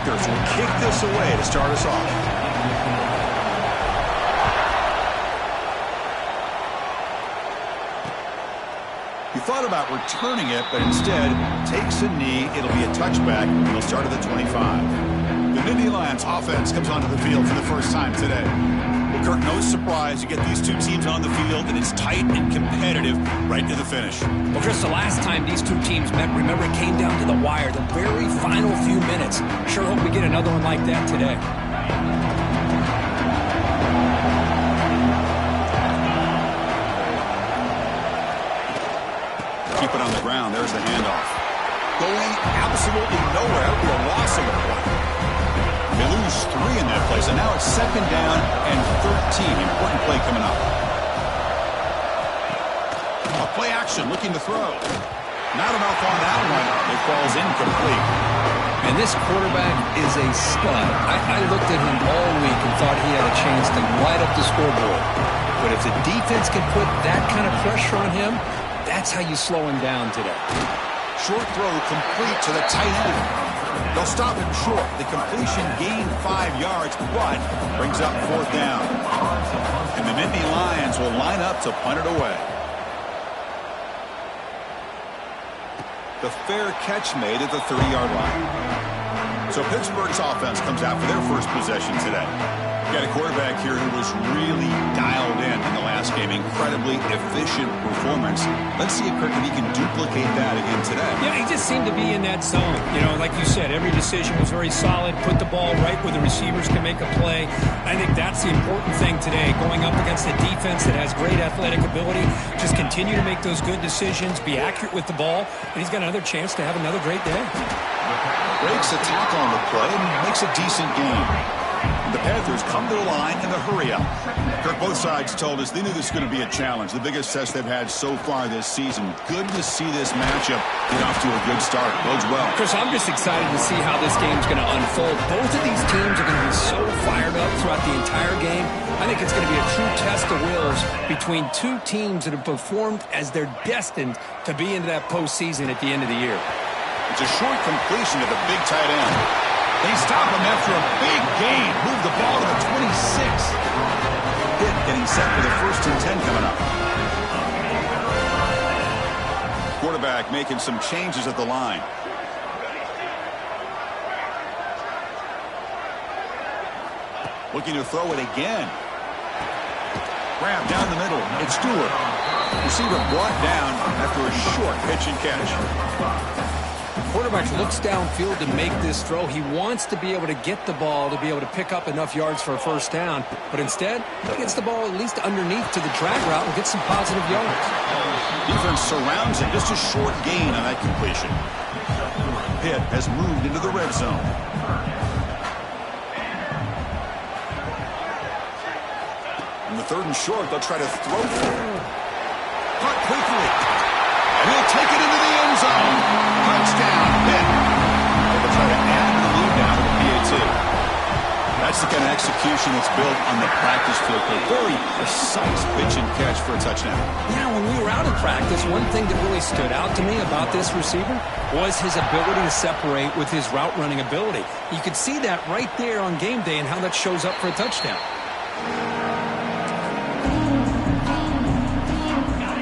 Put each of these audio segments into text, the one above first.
Panthers will kick this away to start us off. He thought about returning it, but instead takes a knee. It'll be a touchback, and he'll start at the 25. The Nittany Lions offense comes onto the field for the first time today. Well, Kirk, no surprise. You get these two teams on the field, and it's tight and competitive right to the finish. Well, Chris, the last time these two teams met, remember, it came down to the wire, the very final few minutes. Sure hope we get another one like that today. Keep it on the ground. There's the handoff. Going absolutely nowhere. That would be a loss of the play. They lose 3 in that place, and now it's 2nd down and 13. Important play coming up. A play action, looking to throw. Not enough on that one. It falls incomplete. And this quarterback is a stud. I looked at him all week and thought he had a chance to light up the scoreboard. But if the defense can put that kind of pressure on him, that's how you slow him down today. Short throw complete to the tight end. They'll stop him short. The completion gained 5 yards, but brings up 4th down. And the Nittany Lions will line up to punt it away. The fair catch made at the 30-yard line. So Pittsburgh's offense comes out for their first possession today. Got a quarterback here who was really dialed in the last game. Incredibly efficient performance. Let's see if he can duplicate that again today. Yeah, he just seemed to be in that zone. You know, like you said, every decision was very solid. Put the ball right where the receivers can make a play. I think that's the important thing today. Going up against a defense that has great athletic ability. Just continue to make those good decisions. Be accurate with the ball. And he's got another chance to have another great day. Breaks a tackle on the play and makes a decent game. The Panthers come to the line in a hurry-up. Kirk, both sides told us they knew this was going to be a challenge, the biggest test they've had so far this season. Good to see this matchup get off to a good start. Bodes well. Chris, I'm just excited to see how this game's going to unfold. Both of these teams are going to be so fired up throughout the entire game. I think it's going to be a true test of wills between two teams that have performed as they're destined to be into that postseason at the end of the year. It's a short completion to the big tight end. They stop him after a big gain. Move the ball to the 26. Hit getting set for the 1st and 10 coming up. Quarterback making some changes at the line. Looking to throw it again. Grab down the middle. It's Stewart. Receiver brought down after a short pitch and catch. Quarterback looks downfield to make this throw. He wants to be able to get the ball to be able to pick up enough yards for a 1st down. But instead, he gets the ball at least underneath to the drag route and gets some positive yards. Defense surrounds him. Just a short gain on that completion. Pitt has moved into the red zone. On the 3rd and short, they'll try to throw for it. Caught quickly. And he'll take it into the end zone. Touchdown, Pitt. They'll try to add the lead now to the PAT. That's the kind of execution that's built on the practice field. A very precise pitch and catch for a touchdown. Yeah, when we were out of practice, one thing that really stood out to me about this receiver was his ability to separate with his route running ability. You could see that right there on game day and how that shows up for a touchdown.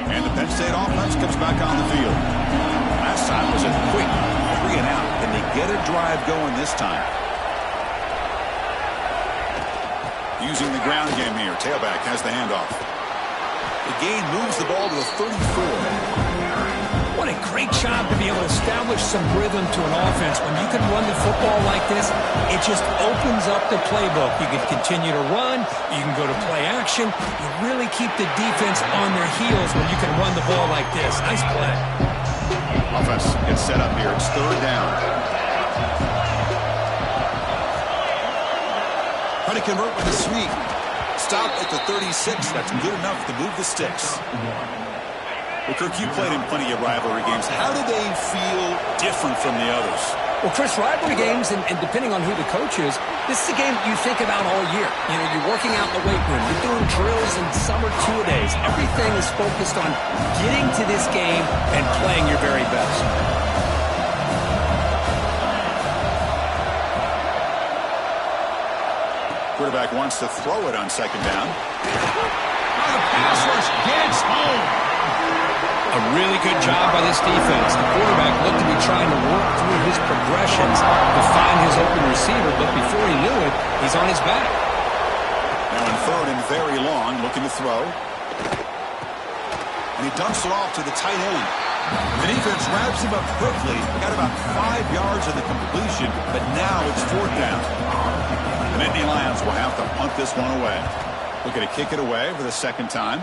And the Penn State offense comes back on the field. Last time was a quick 3 and out. Can they get a drive going this time? Using the ground game here. Tailback has the handoff. The gain moves the ball to the 34. What a great job to be able to establish some rhythm to an offense. When you can run the football like this, it just opens up the playbook. You can continue to run. You can go to play action. You really keep the defense on their heels when you can run the ball like this. Nice play. Offense gets set up here. It's 3rd down. Try to convert with a sweep. Stop at the 36. That's good enough to move the sticks. Well, Kirk, you played in plenty of rivalry games. How do they feel different from the others? Well, Chris, rivalry games, and depending on who the coach is, this is a game you think about all year. You know, you're working out in the weight room. You're doing drills and summer two-a-days. Everything is focused on getting to this game and playing your very best. Quarterback wants to throw it on second down. Oh, the pass rush gets home. A really good job by this defense. The quarterback looked to be trying to work through his progressions to find his open receiver, but before he knew it, he's on his back. Now in third and very long, looking to throw. And he dumps it off to the tight end. The defense wraps him up quickly. Got about 5 yards of the completion, but now it's fourth down. The Nittany Lions will have to punt this one away. Looking to kick it away for the second time.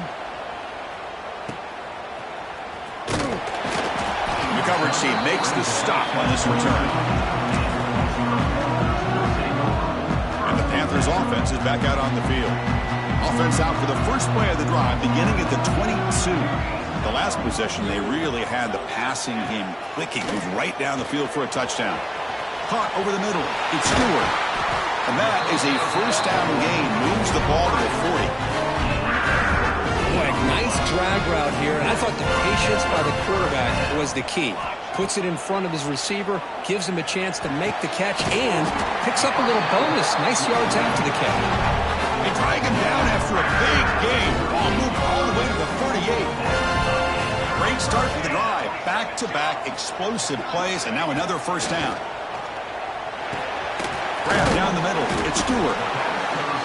The coverage team makes the stop on this return. And the Panthers offense is back out on the field. Offense out for the first play of the drive, beginning at the 22. The last possession, they really had the passing game clicking. Moved right down the field for a touchdown. Caught over the middle. It's Stewart. And that is a first down gain. Moves the ball to the 40. Boy, nice drag route here. And I thought the patience by the quarterback was the key. Puts it in front of his receiver, gives him a chance to make the catch, and picks up a little bonus. Nice yards after the catch. They drag him down after a big gain. Ball moved all the way to the 38. Great start for the drive. Back-to-back explosive plays, and now another first down. Grab down the middle. It's Stewart.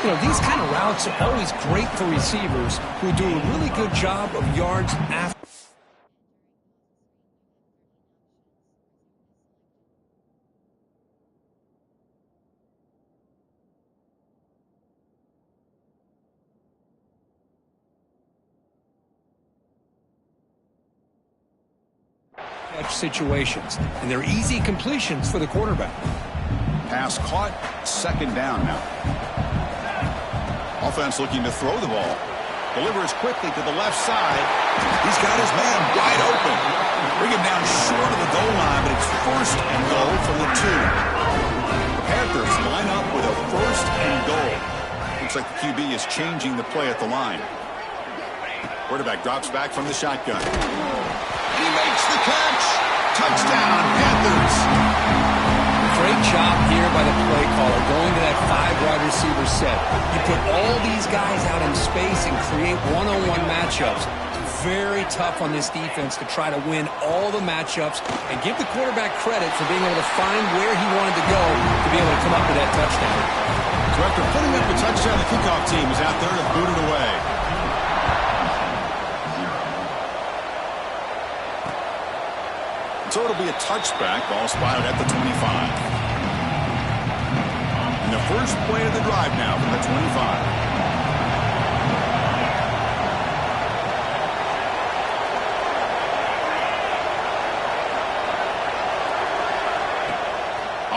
You know, these kind of routes are always great for receivers who do a really good job of yards after. Situations, and they're easy completions for the quarterback. Pass caught, second down now. Offense looking to throw the ball. Delivers quickly to the left side. He's got his man wide open. Bring him down short of the goal line, but it's first and goal from the 2. The Panthers line up with a first and goal. Looks like the QB is changing the play at the line. Quarterback drops back from the shotgun. He makes the catch. Touchdown, Panthers. Great job here by the play caller going to that 5-wide receiver set. You put all these guys out in space and create one-on-one matchups. It's very tough on this defense to try to win all the matchups and give the quarterback credit for being able to find where he wanted to go to be able to come up with that touchdown. So after putting up a touchdown, the kickoff team is out there to boot it away. So it'll be a touchback. Ball spotted at the 25. And the first play of the drive now from the 25.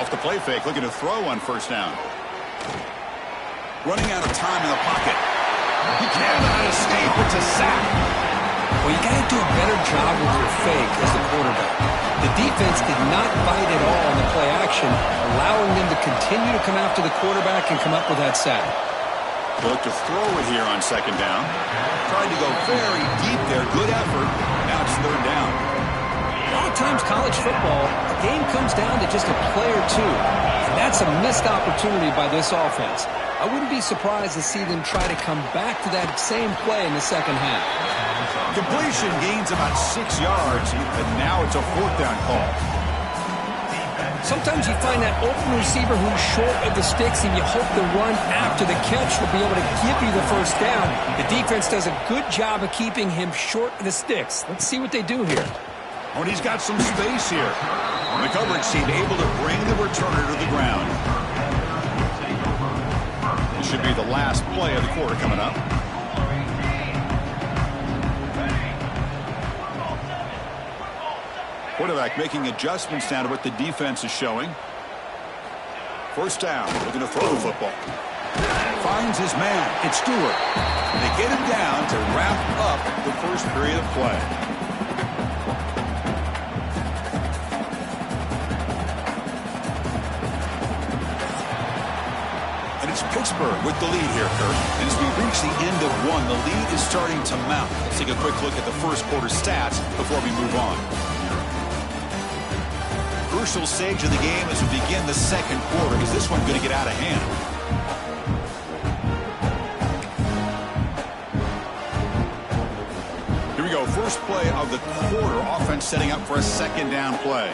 Off the play fake, looking to throw on first down. Running out of time in the pocket. He cannot escape. It's a sack. Well, you got to do a better job with your fake as the quarterback. The defense did not bite at all on the play action, allowing them to continue to come after the quarterback and come up with that sack. They look to throw it here on second down. Tried to go very deep there. Good effort. Now it's third down. A lot of times college football, the game comes down to just a play or two. And that's a missed opportunity by this offense. I wouldn't be surprised to see them try to come back to that same play in the second half. Completion gains about 6 yards, and now it's a fourth down call. Sometimes you find that open receiver who's short of the sticks, and you hope the run after the catch will be able to give you the first down. The defense does a good job of keeping him short of the sticks. Let's see what they do here. Oh, and he's got some space here. And the coverage team able to bring the returner to the ground. This should be the last play of the quarter coming up. Quarterback making adjustments now to what the defense is showing. First down, looking to throw the football. Finds his man. It's Stewart. They get him down to wrap up the first period of play. And it's Pittsburgh with the lead here, Kurt. And as we reach the end of one, the lead is starting to mount. Let's take a quick look at the first quarter stats before we move on. Crucial stage of the game as we begin the second quarter. Is this one going to get out of hand? So first play of the quarter, offense setting up for a second down play.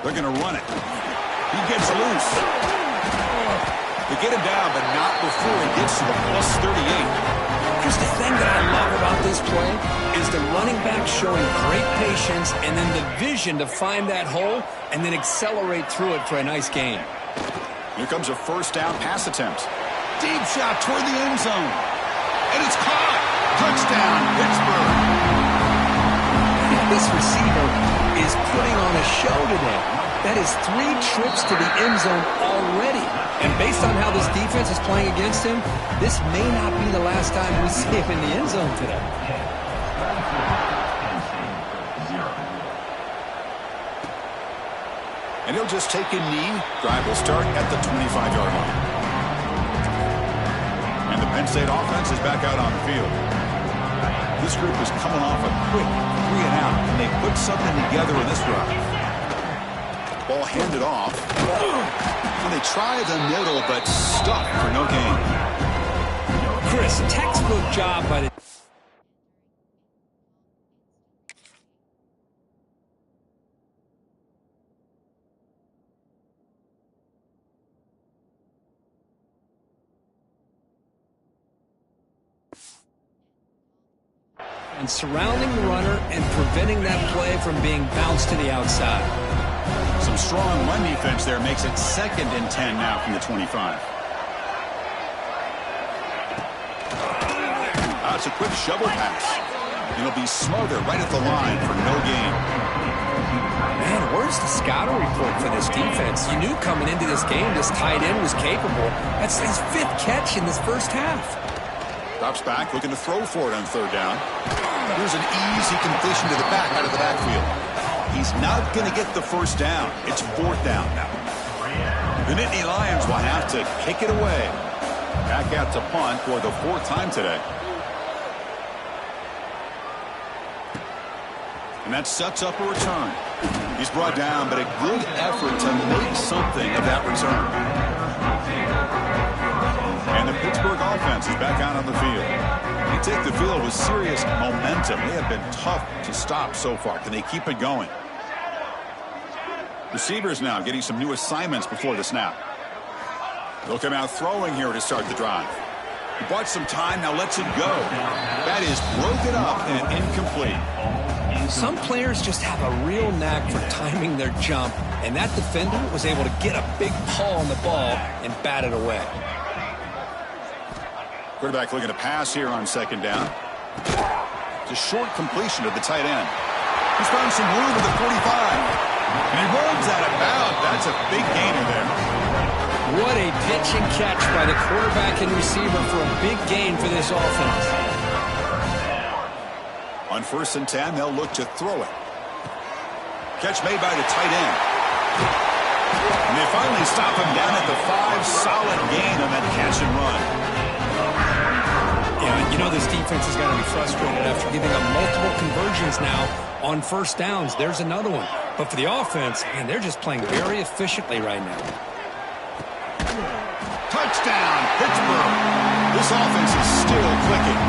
They're going to run it. He gets loose. They get him down, but not before he gets to the +38. Here's the thing that I love about this play is the running back showing great patience and then the vision to find that hole and then accelerate through it for a nice gain. Here comes a first down pass attempt. Deep shot toward the end zone. And it's caught. Touchdown, Pittsburgh. This receiver is putting on a show today. That is 3 trips to the end zone already. And based on how this defense is playing against him, this may not be the last time we see him in the end zone today. And he'll just take a knee. Drive will start at the 25-yard line. And the Penn State offense is back out on the field. This group is coming off a quick 3-and-out, and they put something together in this drive. Ball handed off. And they try the middle, but stuck for no gain. Chris, textbook job by the... and surrounding the runner and preventing that play from being bounced to the outside. Some strong run defense there makes it 2nd and 10 now from the 25. It's a quick shovel pass. It'll be smothered right at the line for no gain. Man, where's the scouting report for this defense? You knew coming into this game this tight end was capable. That's his 5th catch in this first half. Drops back, looking to throw for it on 3rd down. Here's an easy completion to the back out of the backfield. He's not going to get the first down. It's 4th down now. The Nittany Lions will have to kick it away. Back out to punt for the 4th time today. And that sets up a return. He's brought down, but a good effort to make something of that return. And the Pittsburgh offense is back out on the field. They take the field with serious momentum. They have been tough to stop so far. Can they keep it going? Receivers now getting some new assignments before the snap. They'll come out throwing here to start the drive. He bought some time, now lets it go. That is broken up and incomplete. Some players just have a real knack for timing their jump, and that defender was able to get a big paw on the ball and bat it away. Quarterback looking to pass here on 2nd down. It's a short completion to the tight end. He's found some room at the 45. And he runs out of bounds. That's a big gainer there. What a pitch and catch by the quarterback and receiver for a big gain for this offense. On 1st and 10, they'll look to throw it. Catch made by the tight end. And they finally stop him down at the 5. Solid gain on that catch and run. Yeah, you know this defense has got to be frustrated after giving up multiple conversions now on 1st downs. There's another one. But for the offense, man, they're just playing very efficiently right now. Touchdown, Pittsburgh. This offense is still clicking.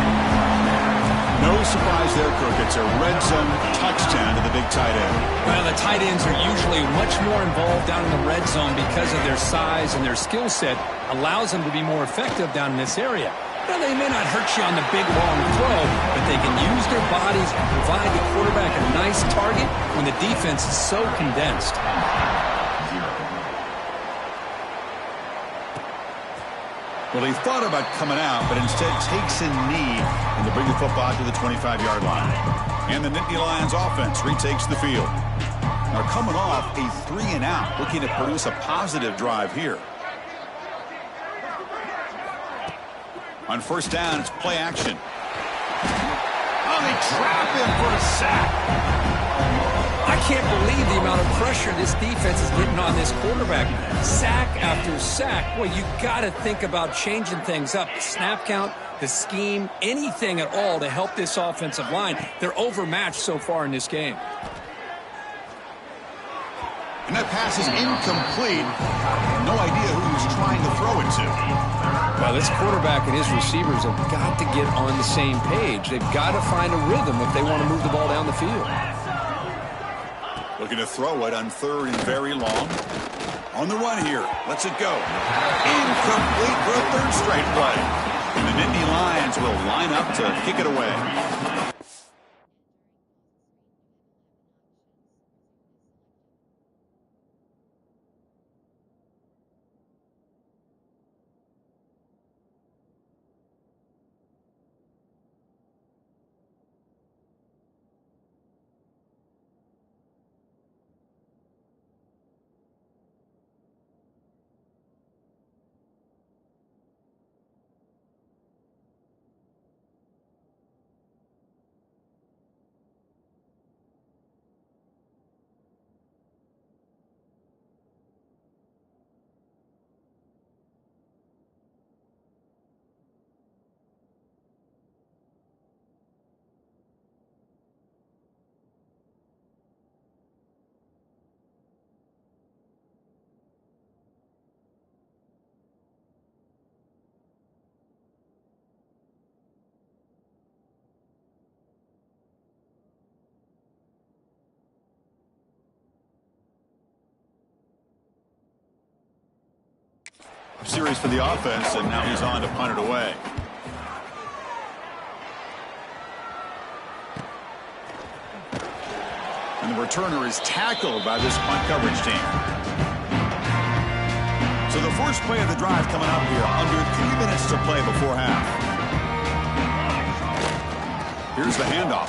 No surprise there, Kirk. It's a red zone touchdown to the big tight end. Well, the tight ends are usually much more involved down in the red zone because of their size and their skill set allows them to be more effective down in this area. Now, they may not hurt you on the big, long throw, but they can use their bodies and provide the quarterback a nice target when the defense is so condensed. Well, he thought about coming out, but instead takes a knee and to bring the football to the 25-yard line. And the Nittany Lions offense retakes the field. Now coming off a 3-and-out, looking to produce a positive drive here. On 1st down, it's play action. Oh, they trap him for a sack. I can't believe the amount of pressure this defense is getting on this quarterback. Sack after sack. Well, you got to think about changing things up. The snap count, the scheme, anything at all to help this offensive line. They're overmatched so far in this game. And that pass is incomplete. No idea who he was trying to throw it to. Well, this quarterback and his receivers have got to get on the same page. They've got to find a rhythm if they want to move the ball down the field. Looking to throw it on third and very long. On the run here. Lets it go. Incomplete for a third straight play. And the Nittany Lions will line up to kick it away. Series for the offense, and now he's on to punt it away. And the returner is tackled by this punt coverage team. So the first play of the drive coming up here, under 3 minutes to play before half. Here's the handoff.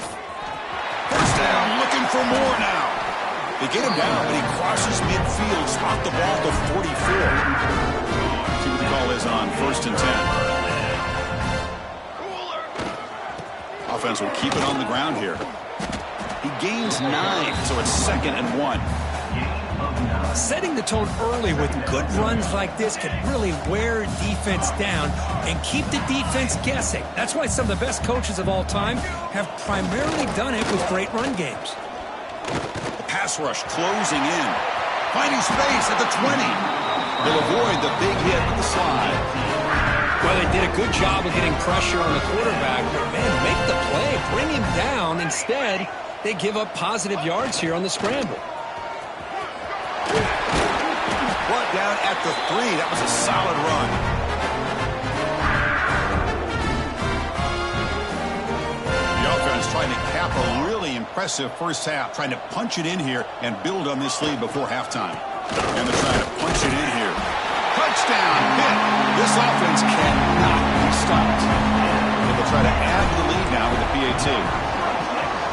First down, looking for more now. They get him down, but he crosses midfield, spot the ball to 44. See what the call is on 1st and 10. Offense will keep it on the ground here. He gains 9, so it's 2nd and 1. Setting the tone early with good runs like this can really wear defense down and keep the defense guessing. That's why some of the best coaches of all time have primarily done it with great run games. The pass rush closing in. Finding space at the 20. They'll avoid the big hit with the slide. Well, they did a good job of getting pressure on the quarterback, but man, make the play, bring him down. Instead, they give up positive yards here on the scramble. Brought down at the 3. That was a solid run. The offense trying to cap a really impressive first half, trying to punch it in here and build on this lead before halftime. And they're trying to punch it in here. Touchdown hit. This offense cannot be stopped. And they'll try to add to the lead now with the PAT.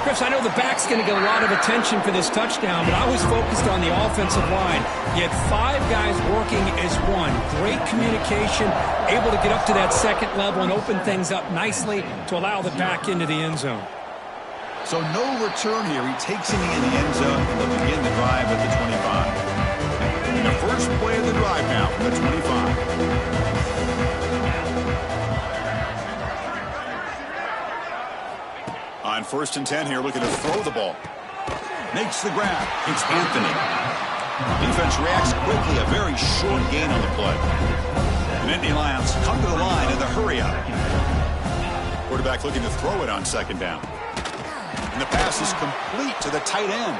Chris, I know the back's going to get a lot of attention for this touchdown, but I was focused on the offensive line. You had 5 guys working as one. Great communication, able to get up to that second level and open things up nicely to allow the back into the end zone. So no return here. He takes it in the end zone, and they'll begin the drive at the 25. And the first play of the drive now from the 25. On 1st and 10 here, looking to throw the ball. Makes the grab. It's Anthony. Defense reacts quickly. A very short gain on the play. The Nittany Lions come to the line in the hurry-up. Quarterback looking to throw it on 2nd down. And the pass is complete to the tight end.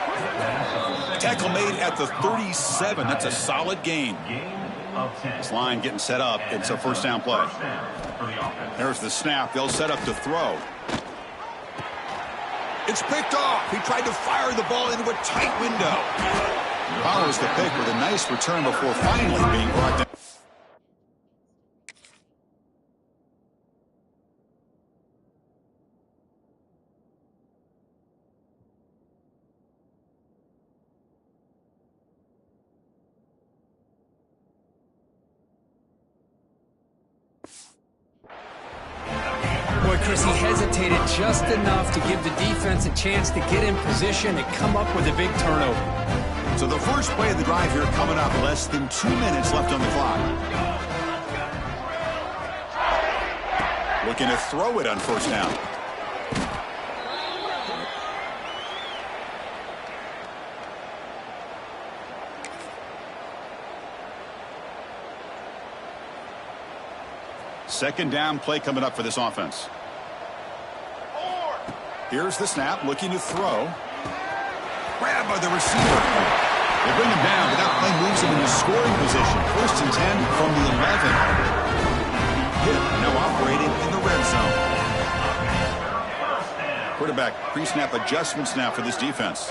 Tackle made at the 37. That's a solid gain. This line getting set up. It's a 1st down play. There's the snap. They'll set up to throw. It's picked off. He tried to fire the ball into a tight window. Follows the pick with a nice return before finally being brought down. Chris, he hesitated just enough to give the defense a chance to get in position and come up with a big turnover. So the first play of the drive here coming up. Less than 2 minutes left on the clock. Looking to throw it on first down. Second down play coming up for this offense. Here's the snap, looking to throw. Grab by the receiver. They bring him down, but that play moves him into scoring position. First and 10 from the 11. Hit, now operating in the red zone. Quarterback pre-snap adjustments now for this defense.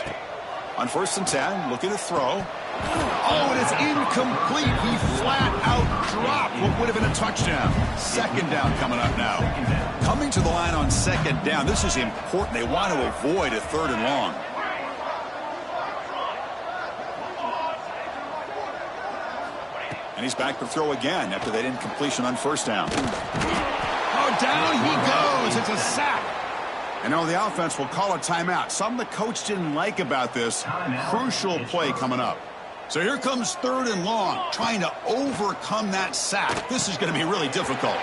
On first and 10, looking to throw. Oh, and it's incomplete. He flat out dropped what would have been a touchdown. Second down coming up now. Coming to the line on second down. This is important. They want to avoid a third and long. And he's back to throw again after that incompletion on first down. Oh, down he goes. It's a sack. And now the offense will call a timeout. Something the coach didn't like about this. Crucial play coming up. So here comes third and long, trying to overcome that sack. This is going to be really difficult.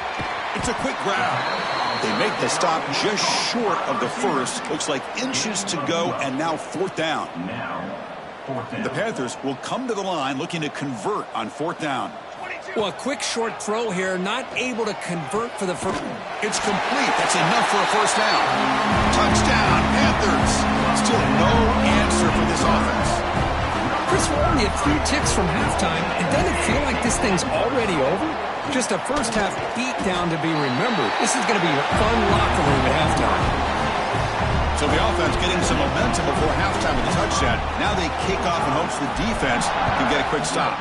It's a quick grab. They make the stop just short of the first. Looks like inches to go, and now fourth down. The Panthers will come to the line looking to convert on fourth down. Well, a quick short throw here, not able to convert for the first. It's complete. That's enough for a first down. Touchdown, Panthers. Still no answer for this offense. Chris, we're only at 3 ticks from halftime. It doesn't feel like this thing's already over. Just a first half beatdown to be remembered. This is going to be a fun locker room at halftime. So the offense getting some momentum before halftime with a touchdown. Now they kick off in hopes the defense can get a quick stop.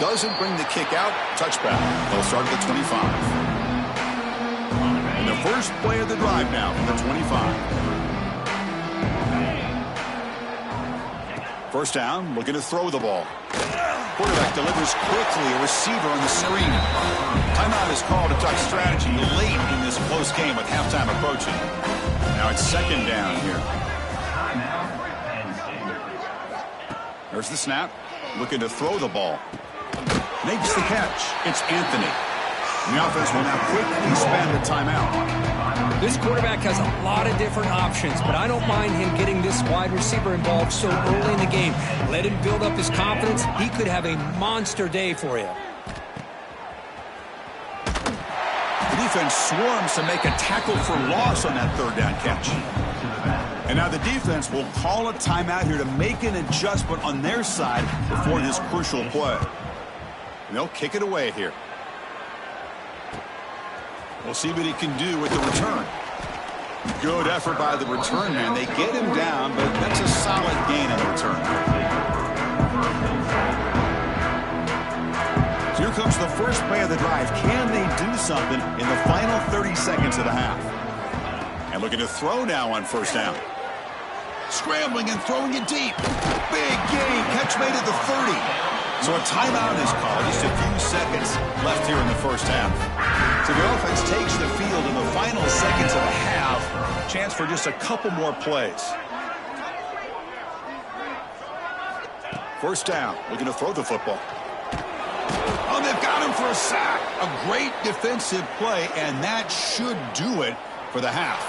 Doesn't bring the kick out. Touchback. They'll start at the 25. And the first play of the drive now from the 25. First down, looking to throw the ball. Quarterback delivers quickly, a receiver on the screen. Timeout is called to talk strategy late in this close game with halftime approaching. Now it's second down here. There's the snap, looking to throw the ball. Makes the catch. It's Anthony. And the offense will now quickly spend a timeout. This quarterback has a lot of different options, but I don't mind him getting this wide receiver involved so early in the game. Let him build up his confidence. He could have a monster day for you. The defense swarms to make a tackle for loss on that third down catch. And now the defense will call a timeout here to make an adjustment on their side before this crucial play. And they'll kick it away here. We'll see what he can do with the return. Good effort by the return man. They get him down, but that's a solid gain on the return. So here comes the first play of the drive. Can they do something in the final 30 seconds of the half? And looking to throw now on first down. Scrambling and throwing it deep. Big gain. Catch made at the 30. So a timeout is called. Just a few seconds left here in the first half. So the offense takes the field in the final seconds of a half. Chance for just a couple more plays. First down. Looking to throw the football. Oh, they've got him for a sack. A great defensive play, and that should do it for the half.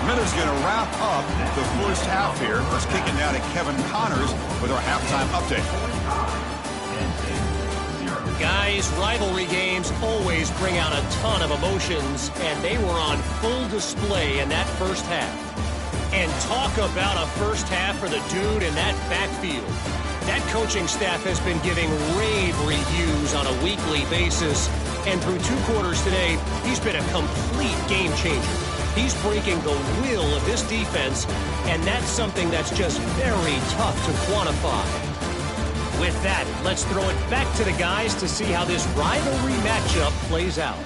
Miller's going to wrap up the first half here. Let's kick it now to Kevin Connors with our halftime update. Guys, rivalry games always bring out a ton of emotions, and they were on full display in that first half. And talk about a first half for the dude in that backfield. That coaching staff has been giving rave reviews on a weekly basis, and through 2 quarters today, he's been a complete game changer. He's breaking the will of this defense, and that's something that's just very tough to quantify. With that, let's throw it back to the guys to see how this rivalry matchup plays out.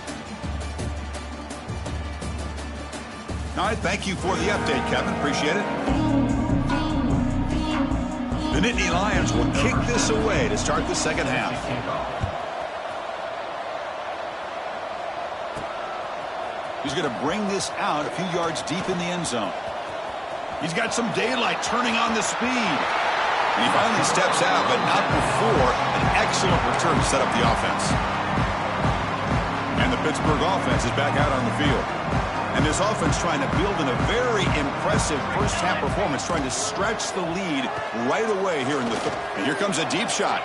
All right, thank you for the update, Kevin. Appreciate it. The Nittany Lions will kick this away to start the second half. He's going to bring this out a few yards deep in the end zone. He's got some daylight turning on the speed. And he finally steps out, but not before an excellent return to set up the offense. And the Pittsburgh offense is back out on the field. And this offense trying to build in a very impressive first-half performance, trying to stretch the lead right away here in the third. And here comes a deep shot.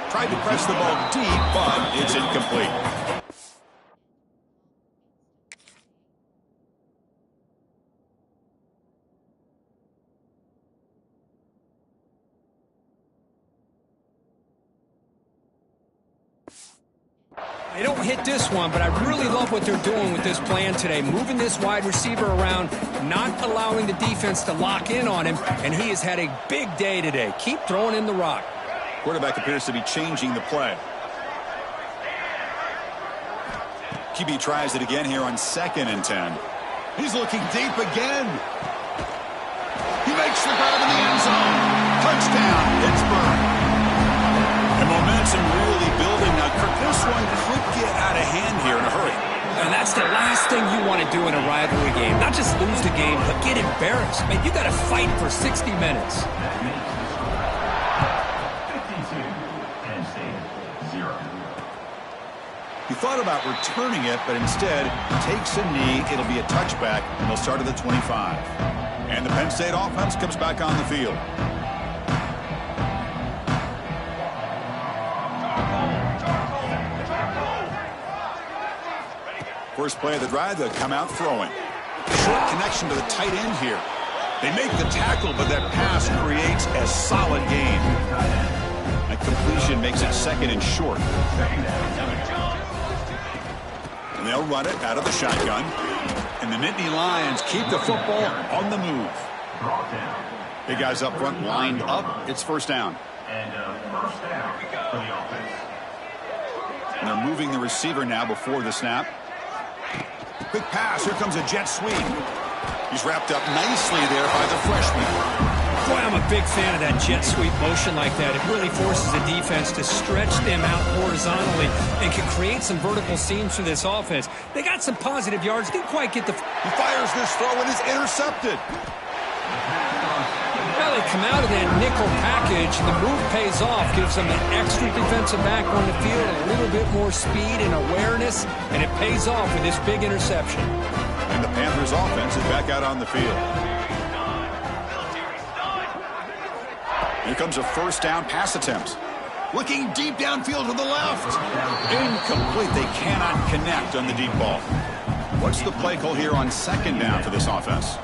Tried to press the ball deep, but it's incomplete. They don't hit this one, but I really love what they're doing with this plan today. Moving this wide receiver around, not allowing the defense to lock in on him, and he has had a big day today. Keep throwing in the rock. Quarterback appears to be changing the play. QB tries it again here on 2nd and 10. He's looking deep again. He makes the grab in the end zone. Touchdown, Pittsburgh. And momentum really building now. Kirk, this one could get out of hand here in a hurry. And that's the last thing you want to do in a rivalry game. Not just lose the game, but get embarrassed. Man, you got to fight for 60 minutes. He thought about returning it, but instead takes a knee. It'll be a touchback, and they'll start at the 25. And the Penn State offense comes back on the field. First play of the drive, they'll come out throwing. Short connection to the tight end here. They make the tackle, but that pass creates a solid gain. That completion makes it 2nd and short. And they'll run it out of the shotgun. And the Nittany Lions keep the football on the move. Big guys up front lined up. It's first down. And they're moving the receiver now before the snap. Quick pass. Here comes a jet sweep. He's wrapped up nicely there by the freshman. Boy, I'm a big fan of that jet sweep motion like that. It really forces the defense to stretch them out horizontally and can create some vertical seams for this offense. They got some positive yards. Didn't quite get the... He fires this throw and is intercepted. Well, they come out of that nickel package. The move pays off, gives them an extra defensive back on the field, a little bit more speed and awareness, and it pays off with this big interception. And the Panthers offense is back out on the field. Here comes a first down pass attempt. Looking deep downfield to the left. Incomplete. They cannot connect on the deep ball. What's the play call here on 2nd down for this offense?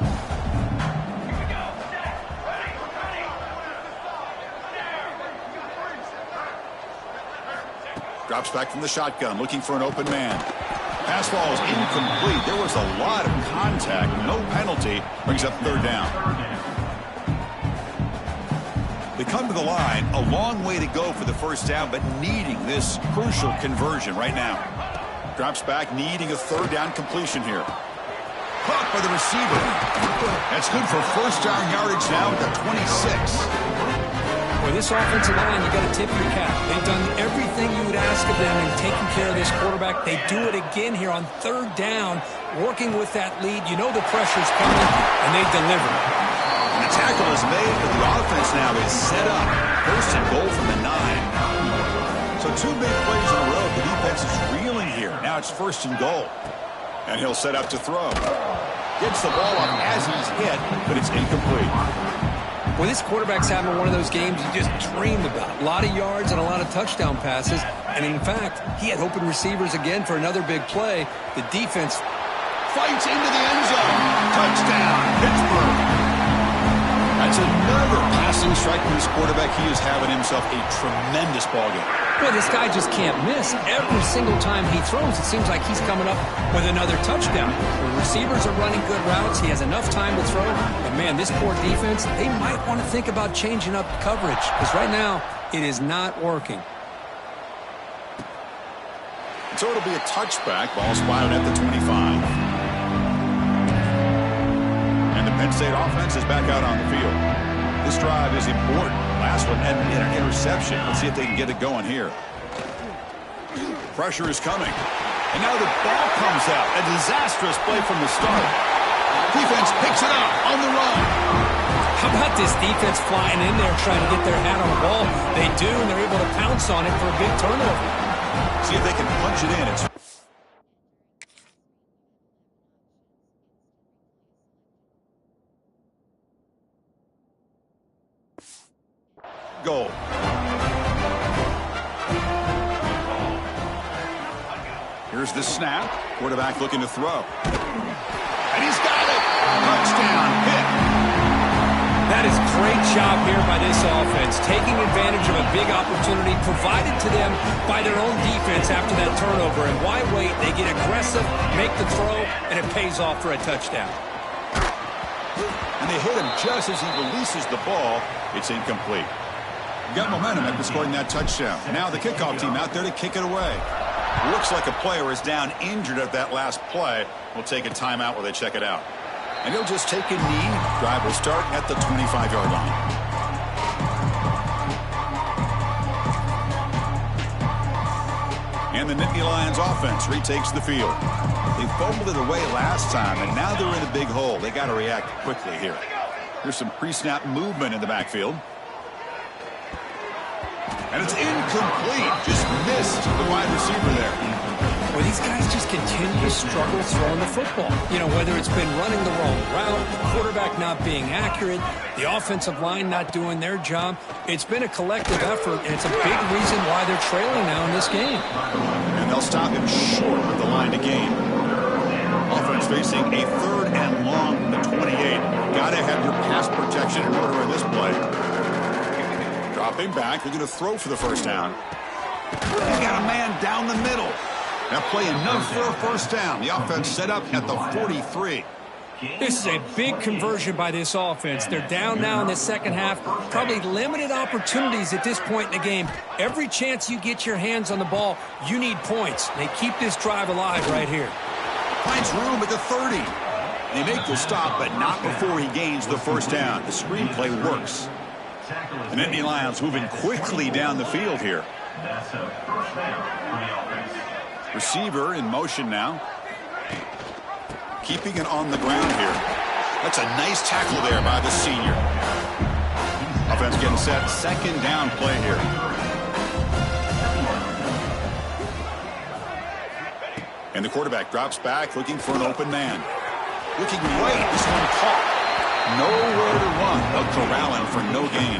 Drops back from the shotgun, looking for an open man. Pass ball is incomplete. There was a lot of contact. No penalty. Brings up 3rd down. They come to the line. A long way to go for the first down, but needing this crucial conversion right now. Drops back, needing a 3rd down completion here. Caught by the receiver. That's good for first down yardage now at the 26. Boy, this offensive line, you got to tip your cap. They've done everything you would ask of them in taking care of this quarterback. They do it again here on 3rd down, working with that lead. You know the pressure's coming, and they deliver. And the tackle is made, but the offense now is set up. 1st and goal from the 9. So 2 big plays in a row. The defense is reeling here. Now it's 1st and goal. And he'll set up to throw. Gets the ball up as he's hit, but it's incomplete. Well, this quarterback's having one of those games you just dreamed about. A lot of yards and a lot of touchdown passes. And in fact, he had open receivers again for another big play. The defense fights into the end zone. Touchdown, Pittsburgh. That's another passing strike from this quarterback. He is having himself a tremendous ballgame. Well, this guy just can't miss. Every single time he throws, it seems like he's coming up with another touchdown. The receivers are running good routes. He has enough time to throw. And, man, this poor defense, they might want to think about changing up coverage because right now it is not working. So it'll be a touchback. Ball spotted at the 25. And the Penn State offense is back out on the field. This drive is important. Last one ended in an interception. Let's see if they can get it going here. Pressure is coming. And now the ball comes out. A disastrous play from the start. Defense picks it up on the run. How about this defense flying in there trying to get their hat on the ball? They do, and they're able to pounce on it for a big turnover. See if they can punch it in. It's goal. Here's the snap. Quarterback looking to throw. And he's got it. Touchdown. Hit. That is great job here by this offense, taking advantage of a big opportunity provided to them by their own defense after that turnover. And why wait? They get aggressive, make the throw, and it pays off for a touchdown. And they hit him just as he releases the ball. It's incomplete. Got momentum after scoring that touchdown. Now the kickoff team out there to kick it away. Looks like a player is down injured at that last play. We'll take a timeout while they check it out. And he'll just take a knee. Drive will start at the 25-yard line. And the Nittany Lions offense retakes the field. They fumbled it away last time, and now they're in a big hole. They got to react quickly here. Here's some pre-snap movement in the backfield. And it's incomplete. Just missed the wide receiver there. Well, these guys just continue to struggle throwing the football. You know, whether it's been running the wrong route, the quarterback not being accurate, the offensive line not doing their job. It's been a collective effort, and it's a big reason why they're trailing now in this game. And they'll stop him short of the line to gain. Offense facing a 3rd and long from the 28. Got to have your pass protection in order in this play. Dropping back, they're going to throw for the first down. He's got a man down the middle. That play enough for a first down. The offense set up at the 43. This is a big conversion by this offense. They're down now in the second half. Probably limited opportunities at this point in the game. Every chance you get your hands on the ball, you need points. They keep this drive alive right here. Finds room at the 30. They make the stop, but not before he gains the first down. The screenplay works. The Nittany Lions moving quickly down the field here. Receiver in motion now. Keeping it on the ground here. That's a nice tackle there by the senior. Offense getting set. Second down play here. And the quarterback drops back looking for an open man. Looking right. This one caught. Nowhere to run. They'll corral him for no gain.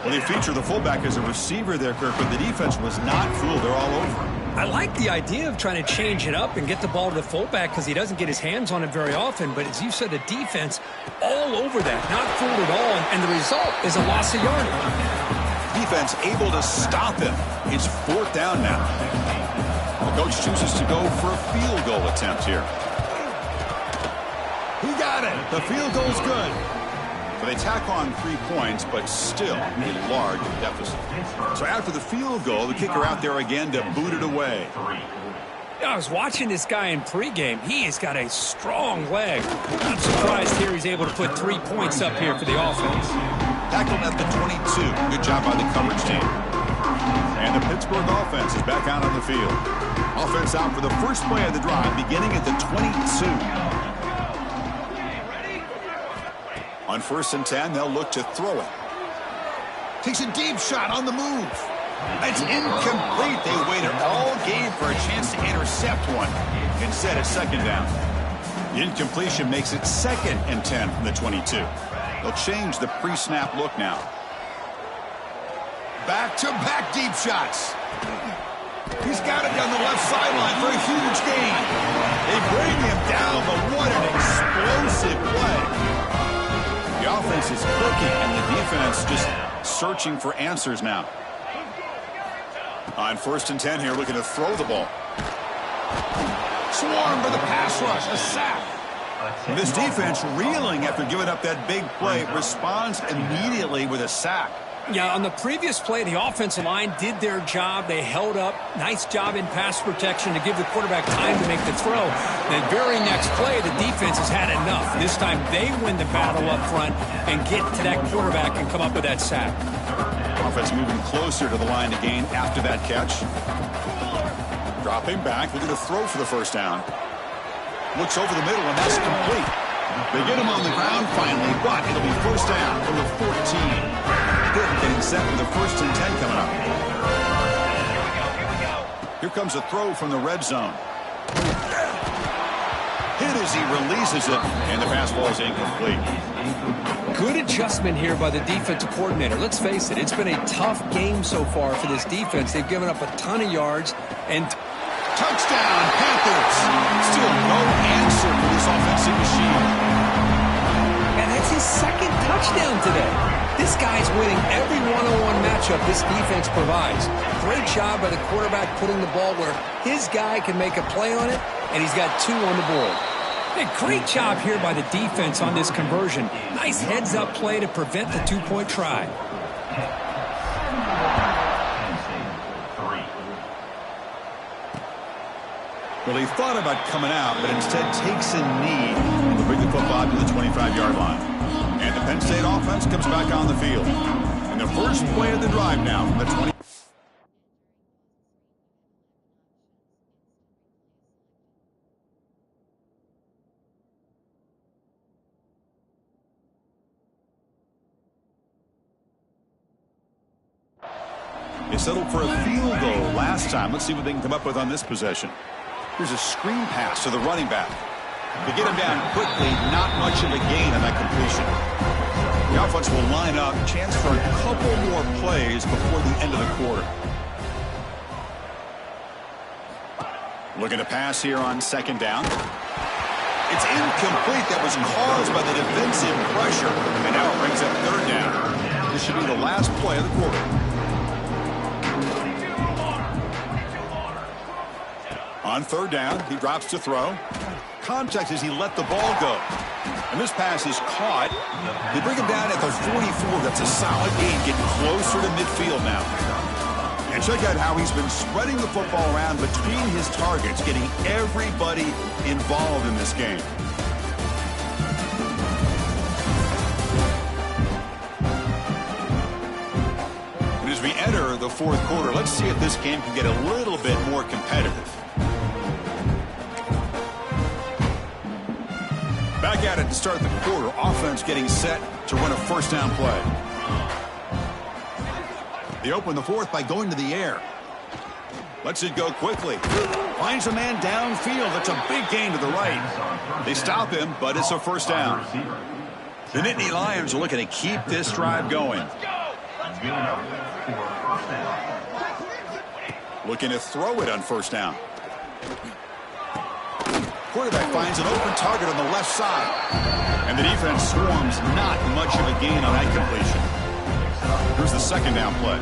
Well, they feature the fullback as a receiver there, Kirk, but the defense was not fooled. They're all over him. I like the idea of trying to change it up and get the ball to the fullback because he doesn't get his hands on it very often. But as you said, the defense all over that, not fooled at all. And the result is a loss of yardage. Defense able to stop him. It's 4th down now. The coach chooses to go for a field goal attempt here. He got it. The field goal's good. So they tack on 3 points, but still a large deficit. So after the field goal, the kicker out there again to boot it away. I was watching this guy in pregame. He has got a strong leg. I'm surprised here he's able to put 3 points up here for the offense. Tackled at the 22. Good job by the coverage team. And the Pittsburgh offense is back out on the field. Offense out for the first play of the drive, beginning at the 22. On 1st and 10, they'll look to throw it. Takes a deep shot on the move. It's incomplete. They waited all game for a chance to intercept one. Instead, it's 2nd down. The incompletion makes it 2nd and 10 from the 22. They'll change the pre-snap look now. Back-to-back deep shots. He's got it down the left sideline for a huge gain. They bring him down, but what an explosive play. The offense is clicking, and the defense just searching for answers now. On 1st and 10 here, looking to throw the ball. Swarm for the pass rush, a sack. This defense reeling after giving up that big play, responds immediately with a sack. Yeah, on the previous play, the offensive line did their job. They held up. Nice job in pass protection to give the quarterback time to make the throw. The very next play, the defense has had enough. This time, they win the battle up front and get to that quarterback and come up with that sack. Offense moving closer to the line to gain after that catch. Dropping back, looking to throw for the first down. Looks over the middle, and that's complete. They get him on the ground finally, but it'll be first down from the 14. Good, getting set for the 1st and 10 coming up. Here comes a throw from the red zone. Hit as he releases it, and the pass ball is incomplete. Good adjustment here by the defensive coordinator. Let's face it, it's been a tough game so far for this defense. They've given up a ton of yards. And touchdown, Panthers. Still no answer for this offensive machine. And that's his 2nd touchdown today. This guy's winning every one-on-one matchup this defense provides. Great job by the quarterback putting the ball where his guy can make a play on it, and he's got 2 on the board. Hey, great job here by the defense on this conversion. Nice heads-up play to prevent the 2-point try. Well, he thought about coming out, but instead takes a knee to bring the football to the 25-yard line. And the Penn State offense comes back on the field. And the first play of the drive now from the 20. They settled for a field goal last time. Let's see what they can come up with on this possession. Here's a screen pass to the running back. To get him down quickly, not much of a gain on that completion. The offense will line up. Chance for a couple more plays before the end of the quarter. Looking to pass here on 2nd down. It's incomplete. That was caused by the defensive pressure. And now it brings up 3rd down. This should be the last play of the quarter. On 3rd down, he drops to throw. Contact as he let the ball go. And this pass is caught. They bring him down at the 44. That's a solid gain, getting closer to midfield now. And check out how he's been spreading the football around between his targets, getting everybody involved in this game. And as we enter the 4th quarter, let's see if this game can get a little bit more competitive. Back at it to start the quarter. Offense getting set to run a first down play. They open the 4th by going to the air. Lets it go quickly. Finds a man downfield. That's a big gain to the right. They stop him, but it's a first down. The Nittany Lions are looking to keep this drive going. Looking to throw it on first down. Quarterback finds an open target on the left side. And the defense swarms, not much of a gain on that completion. Here's the 2nd down play.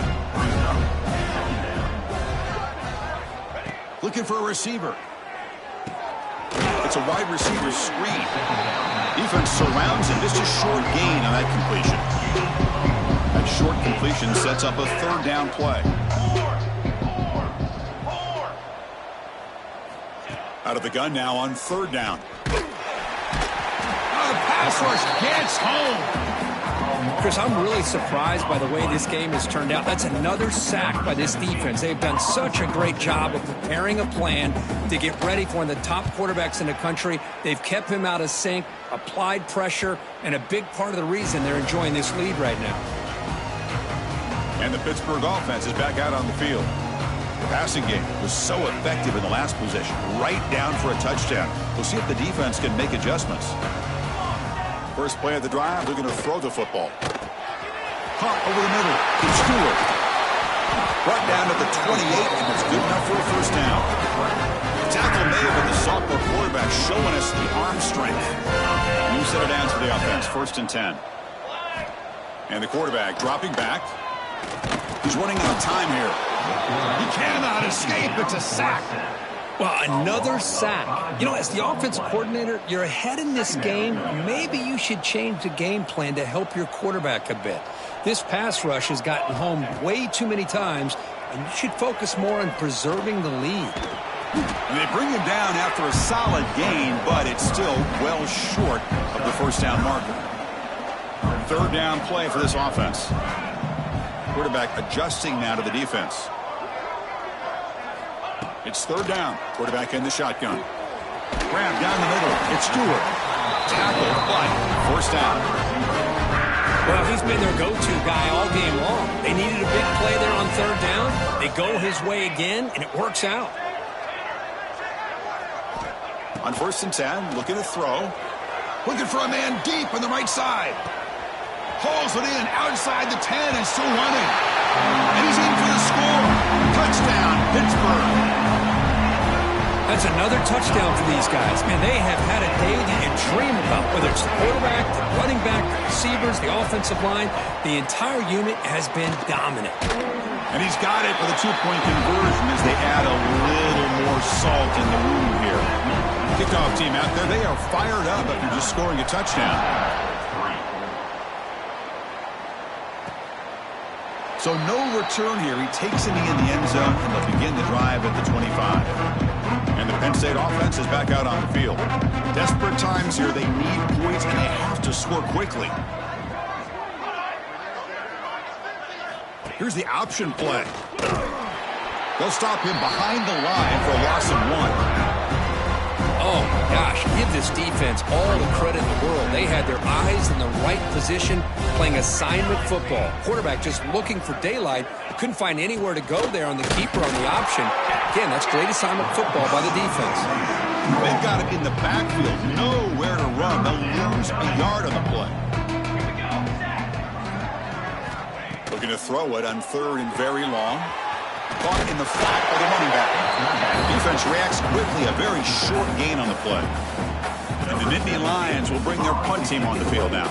Looking for a receiver. It's a wide receiver screen. Defense surrounds him. Just a short gain on that completion. That short completion sets up a 3rd down play. Out of the gun now on 3rd down. The pass rush gets home. Chris, I'm really surprised by the way this game has turned out. That's another sack by this defense. They've done such a great job of preparing a plan to get ready for one of the top quarterbacks in the country. They've kept him out of sync, applied pressure, and a big part of the reason they're enjoying this lead right now. And the Pittsburgh offense is back out on the field. The passing game was so effective in the last possession, right down for a touchdown. We'll see if the defense can make adjustments. First play of the drive, they're going to throw the football. Caught over the middle. It's Stewart. Brought down to the 28, and it's good enough for a first down. Tackle made with the sophomore quarterback showing us the arm strength. New set of downs for the offense, 1st and 10. And the quarterback dropping back. He's running out of time here. He cannot escape. It's a sack. Well, another sack. You know, as the offensive coordinator, you're ahead in this game. Maybe you should change the game plan to help your quarterback a bit. This pass rush has gotten home way too many times, and you should focus more on preserving the lead. And they bring him down after a solid gain, but it's still well short of the first down marker. 3rd down play for this offense. Quarterback adjusting now to the defense. It's third down. Quarterback in the shotgun. Grab down the middle. It's Stewart. Tackled, but first down. Well, he's been their go-to guy all game long. They needed a big play there on third down. They go his way again, and it works out. On 1st and 10, looking to throw. Looking for a man deep on the right side. Hauls it in outside the 10 and still running. And he's in for the score. Touchdown, Pittsburgh. That's another touchdown for these guys. Man, they have had a day that you dream about, whether it's the quarterback, the running back, the receivers, the offensive line. The entire unit has been dominant. And he's got it for the two-point conversion as they add a little more salt in the wound here. Kickoff team out there, they are fired up after just scoring a touchdown. So no return here. He takes it in the end zone, and they'll begin the drive at the 25. And the Penn State offense is back out on the field. Desperate times here. They need points, and they have to score quickly. Here's the option play. They'll stop him behind the line for a loss of 1. Oh, my gosh, give this defense all the credit in the world. They had their eyes in the right position, playing assignment football. Quarterback just looking for daylight. Couldn't find anywhere to go there on the keeper on the option. Again, that's great assignment football by the defense. They've got him in the backfield. Nowhere to run. They'll lose a yard on the play. Looking to throw it on 3rd and very long. Caught in the flat by the running back. Defense reacts quickly. A very short gain on the play. And the Nittany Lions will bring their punt team on the field now.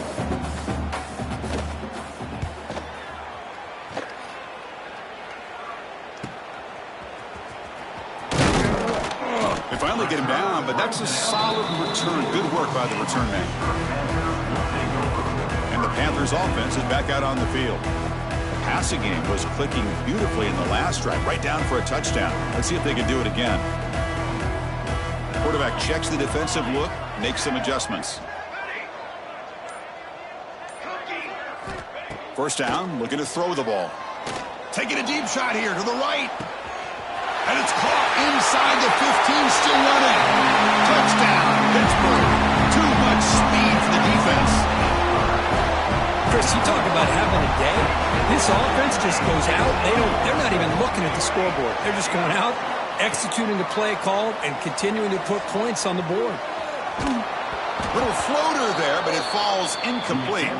They finally get him down, but that's a solid return. Good work by the return man. And the Panthers offense is back out on the field. Passing game was clicking beautifully in the last drive, right down for a touchdown. Let's see if they can do it again. Quarterback checks the defensive look, makes some adjustments. First down, looking to throw the ball. Taking a deep shot here to the right. And it's caught inside the 15, still running. Touchdown, Pittsburgh. Too much speed for the defense. Chris, you talk about having a day. This offense just goes out. They're not even looking at the scoreboard. They're just going out, executing the play called, and continuing to put points on the board. Little floater there, but it falls incomplete.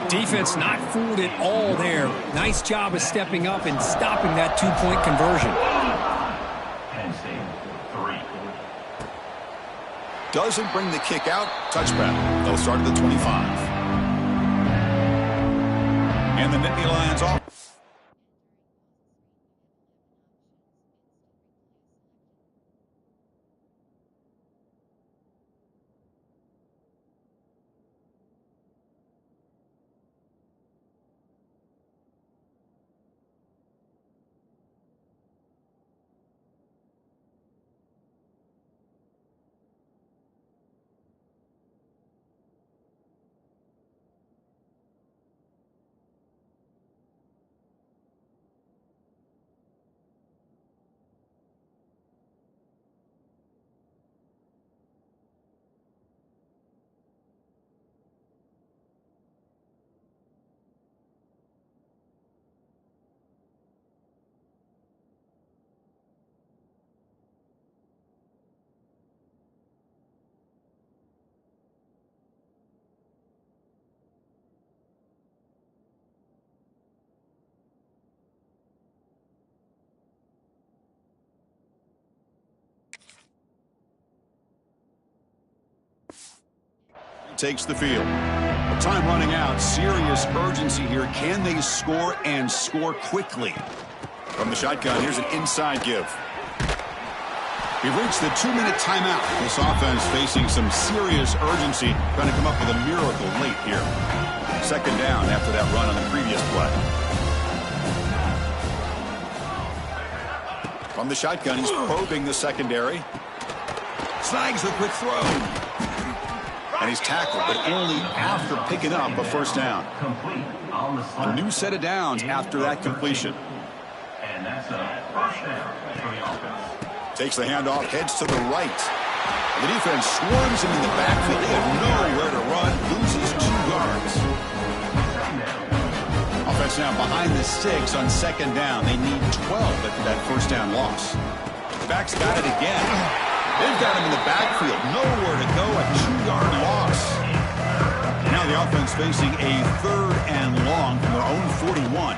Defense not fooled at all there. Nice job of stepping up and stopping that two-point conversion. Doesn't bring the kick out. Touchback. They'll start at the 25. And the Nittany Lions off. Takes the field. Time running out. Serious urgency here. Can they score and score quickly? From the shotgun, here's an inside give. We've reached the 2-minute timeout. This offense facing some serious urgency, trying to come up with a miracle late here. Second down after that run on the previous play. From the shotgun, he's probing the secondary. Snags the quick throw. And he's tackled, but only after picking up a first down. A new set of downs after that completion. And that's a first down for the offense. Takes the handoff, heads to the right. The defense swarms him in the backfield. They have nowhere to run. Loses 2 yards. Offense now behind the sticks on second down. They need 12 at that first down loss. Back's got it again. They've got him in the backfield. Nowhere to go. A 2-yard loss. Now the offense facing a 3rd and long from their own 41.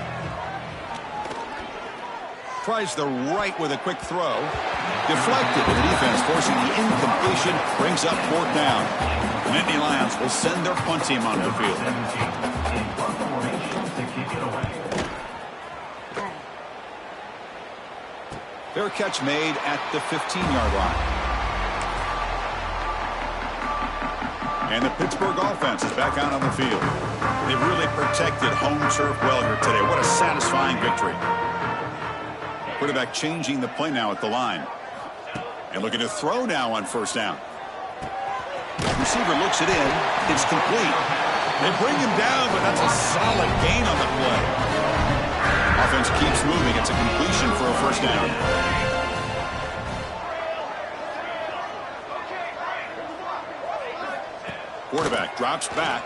Tries the right with a quick throw. Deflected, and the defense forcing the incompletion. Brings up 4th down. The Nittany Lions will send their punt team onto the field. Fair catch made at the 15-yard line. And the Pittsburgh offense is back out on the field. They really protected home turf well here today. What a satisfying victory. Quarterback changing the play now at the line. And looking to throw now on first down. Receiver looks it in. It's complete. They bring him down, but that's a solid gain on the play. Offense keeps moving. It's a completion for a first down. Quarterback drops back.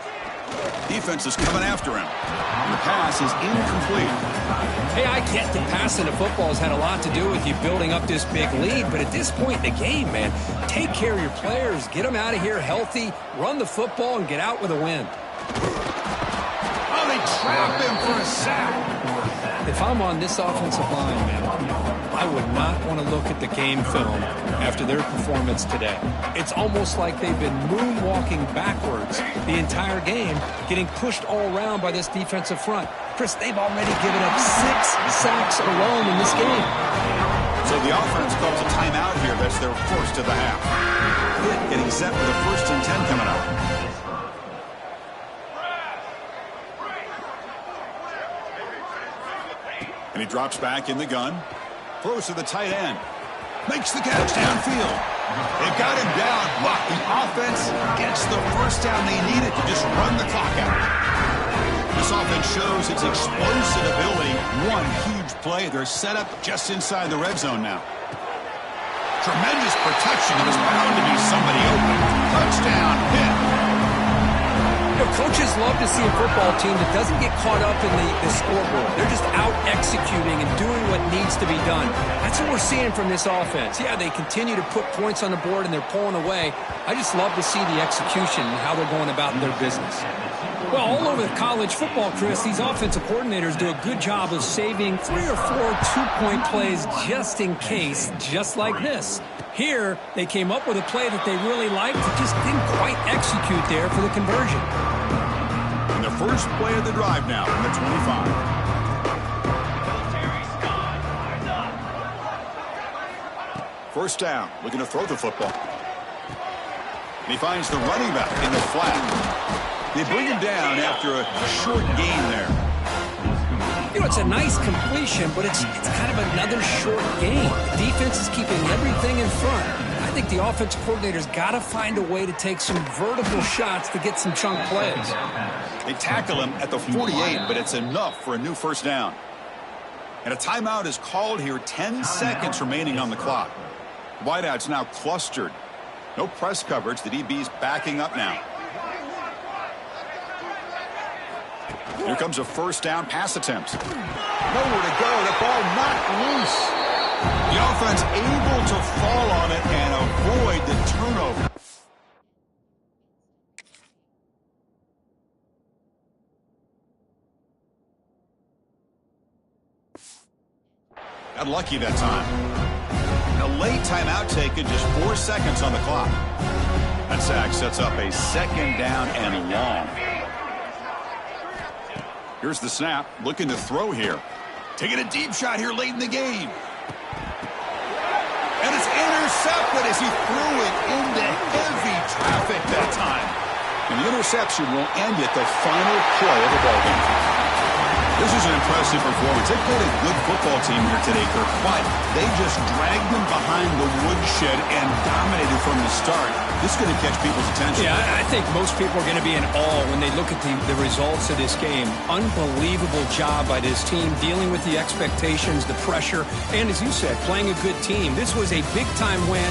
Defense is coming after him. And the pass is incomplete. Hey, I get the passing of football has had a lot to do with you building up this big lead, but at this point in the game, man, take care of your players, get them out of here healthy, run the football, and get out with a win. Oh, they trap him for a sack. If I'm on this offensive line, man, I would not want to look at the game film after their performance today. It's almost like they've been moonwalking backwards the entire game, getting pushed all around by this defensive front. Chris, they've already given up 6 sacks alone in this game. So the offense calls a timeout here. That's their first of the half. Getting set for the 1st and 10 coming up. And he drops back in the gun. Throws to the tight end. Makes the catch downfield. They've got him down, but the offense gets the first down they needed to just run the clock out. This offense shows its explosive ability. One huge play. They're set up just inside the red zone now. Tremendous protection. There's bound to be somebody open. Touchdown hit. You know, coaches love to see a football team that doesn't get caught up in the scoreboard. They're just out executing and doing what needs to be done. That's what we're seeing from this offense. Yeah, they continue to put points on the board and they're pulling away. I just love to see the execution and how they're going about their business. Well, all over college football, Chris, these offensive coordinators do a good job of saving 3 or 4 2-point plays just in case, just like this. Here, they came up with a play that they really liked, just didn't quite execute there for the conversion. And the first play of the drive now from the 25. First down, looking to throw the football. And he finds the running back in the flat. They bring him down after a short gain there. You know, it's a nice completion, but it's kind of another short game. The defense is keeping everything in front. I think the offensive coordinator's got to find a way to take some vertical shots to get some chunk plays. They tackle him at the 48, but it's enough for a new first down. And a timeout is called here. 10 seconds remaining on the clock. Wideout's now clustered. No press coverage. The DB's backing up now. Here comes a first down pass attempt. Nowhere to go. The ball knocked loose. The offense able to fall on it and avoid the turnover. Got lucky that time. A late timeout taken, just 4 seconds on the clock. That sack sets up a second down and long. Here's the snap, looking to throw here. Taking a deep shot here late in the game. And it's intercepted as he threw it into heavy traffic that time. And the interception will end at the final play of the ballgame. This is an impressive performance. They played a good football team here today, Kirk, but they just dragged them behind the woodshed and dominated from the start. This is going to catch people's attention. Yeah, I think most people are going to be in awe when they look at the results of this game. Unbelievable job by this team, dealing with the expectations, the pressure, and as you said, playing a good team. This was a big-time win.